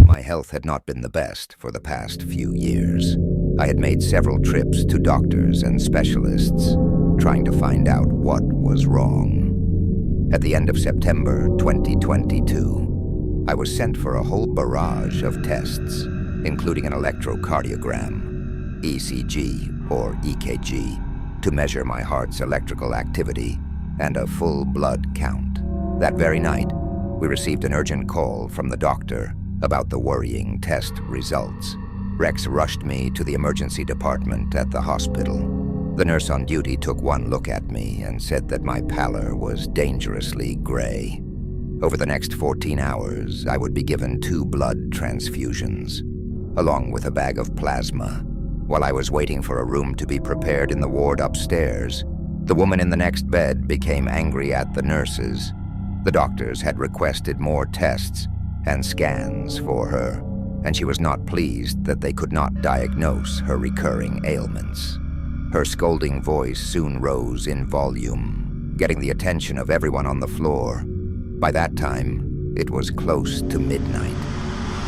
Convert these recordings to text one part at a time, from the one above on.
My health had not been the best for the past few years. I had made several trips to doctors and specialists, trying to find out what was wrong. At the end of September 2022, I was sent for a whole barrage of tests, including an electrocardiogram, ECG or EKG, to measure my heart's electrical activity, and a full blood count. That very night, we received an urgent call from the doctor about the worrying test results. Rex rushed me to the emergency department at the hospital. The nurse on duty took one look at me and said that my pallor was dangerously gray. Over the next 14 hours, I would be given 2 blood transfusions, along with a bag of plasma. While I was waiting for a room to be prepared in the ward upstairs, the woman in the next bed became angry at the nurses. The doctors had requested more tests and scans for her, and she was not pleased that they could not diagnose her recurring ailments. Her scolding voice soon rose in volume, getting the attention of everyone on the floor. By that time, it was close to midnight.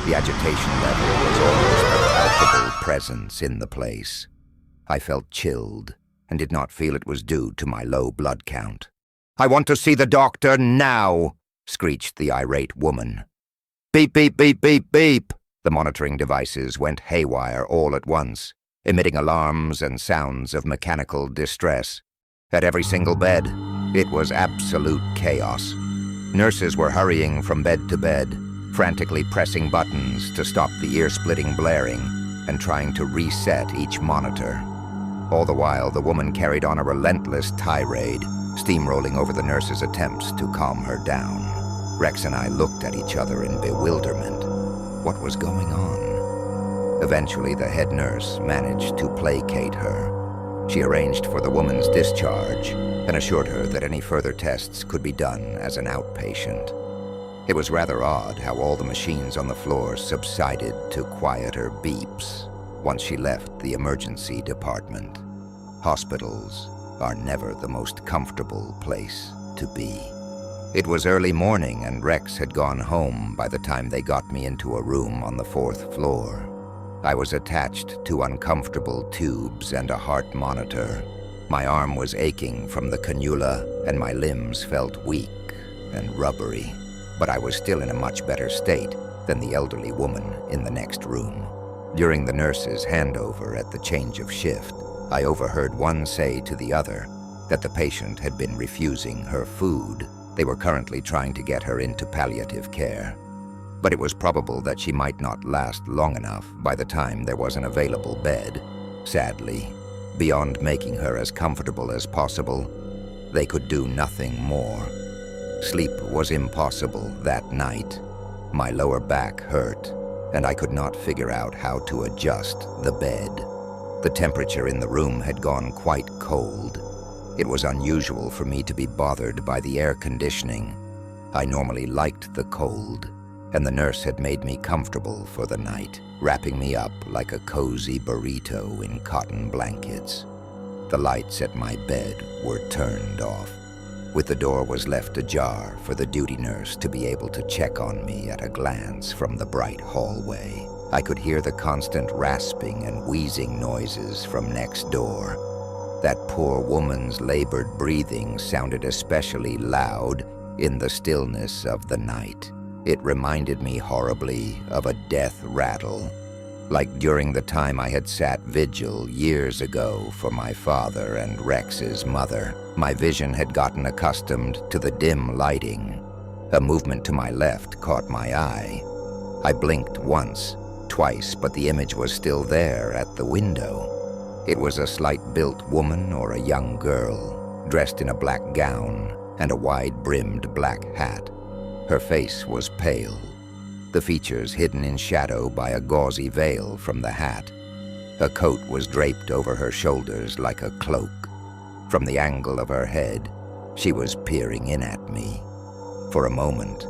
The agitation level was almost a palpable presence in the place. I felt chilled and did not feel it was due to my low blood count. "I want to see the doctor now!" screeched the irate woman. "Beep, beep, beep, beep, beep!" The monitoring devices went haywire all at once, emitting alarms and sounds of mechanical distress. At every single bed, it was absolute chaos. Nurses were hurrying from bed to bed, frantically pressing buttons to stop the ear-splitting blaring and trying to reset each monitor. All the while, the woman carried on a relentless tirade, steamrolling over the nurses' attempts to calm her down. Rex and I looked at each other in bewilderment. What was going on? Eventually, the head nurse managed to placate her. She arranged for the woman's discharge and assured her that any further tests could be done as an outpatient. It was rather odd how all the machines on the floor subsided to quieter beeps once she left the emergency department. Hospitals are never the most comfortable place to be. It was early morning and Rex had gone home by the time they got me into a room on the 4th floor. I was attached to uncomfortable tubes and a heart monitor. My arm was aching from the cannula and my limbs felt weak and rubbery, but I was still in a much better state than the elderly woman in the next room. During the nurse's handover at the change of shift, I overheard one say to the other that the patient had been refusing her food. They were currently trying to get her into palliative care, but it was probable that she might not last long enough by the time there was an available bed. Sadly, beyond making her as comfortable as possible, they could do nothing more. Sleep was impossible that night. My lower back hurt, and I could not figure out how to adjust the bed. The temperature in the room had gone quite cold. It was unusual for me to be bothered by the air conditioning. I normally liked the cold, and the nurse had made me comfortable for the night, wrapping me up like a cozy burrito in cotton blankets. The lights at my bed were turned off, with the door was left ajar for the duty nurse to be able to check on me at a glance from the bright hallway. I could hear the constant rasping and wheezing noises from next door. That poor woman's labored breathing sounded especially loud in the stillness of the night. It reminded me horribly of a death rattle, like during the time I had sat vigil years ago for my father and Rex's mother. My vision had gotten accustomed to the dim lighting. A movement to my left caught my eye. I blinked once, twice, but the image was still there at the window. It was a slight-built woman or a young girl, dressed in a black gown and a wide-brimmed black hat. Her face was pale, the features hidden in shadow by a gauzy veil from the hat. A coat was draped over her shoulders like a cloak. From the angle of her head, she was peering in at me. For a moment,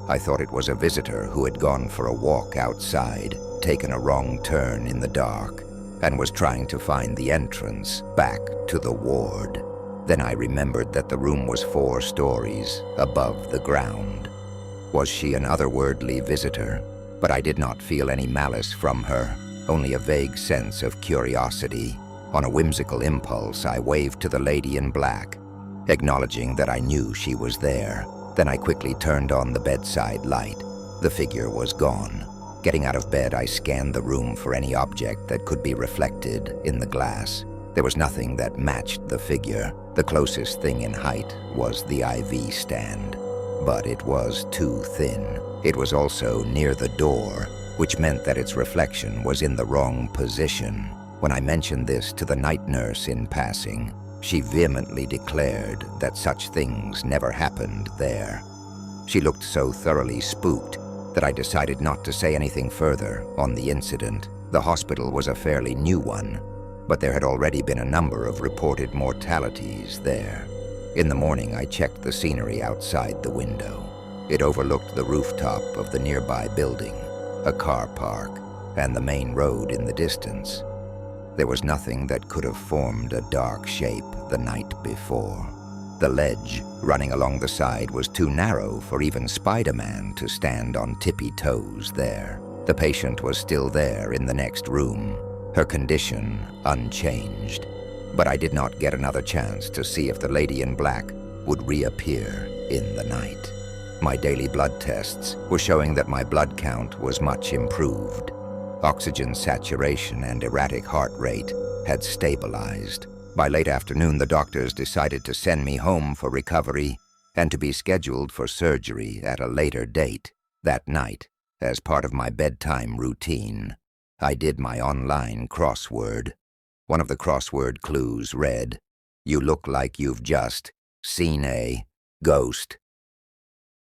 I thought it was a visitor who had gone for a walk outside, taken a wrong turn in the dark, and was trying to find the entrance back to the ward. Then I remembered that the room was 4 stories above the ground. Was she an otherworldly visitor? But I did not feel any malice from her, only a vague sense of curiosity. On a whimsical impulse, I waved to the lady in black, acknowledging that I knew she was there. Then I quickly turned on the bedside light. The figure was gone. Getting out of bed, I scanned the room for any object that could be reflected in the glass. There was nothing that matched the figure. The closest thing in height was the IV stand, but it was too thin. It was also near the door, which meant that its reflection was in the wrong position. When I mentioned this to the night nurse in passing, she vehemently declared that such things never happened there. She looked so thoroughly spooked that I decided not to say anything further on the incident. The hospital was a fairly new one, but there had already been a number of reported mortalities there. In the morning, I checked the scenery outside the window. It overlooked the rooftop of the nearby building, a car park, and the main road in the distance. There was nothing that could have formed a dark shape the night before. The ledge running along the side was too narrow for even Spider-Man to stand on tippy toes there. The patient was still there in the next room, her condition unchanged. But I did not get another chance to see if the lady in black would reappear in the night. My daily blood tests were showing that my blood count was much improved. Oxygen saturation and erratic heart rate had stabilized. By late afternoon, the doctors decided to send me home for recovery and to be scheduled for surgery at a later date. That night, as part of my bedtime routine, I did my online crossword. One of the crossword clues read, "You look like you've just seen a ghost."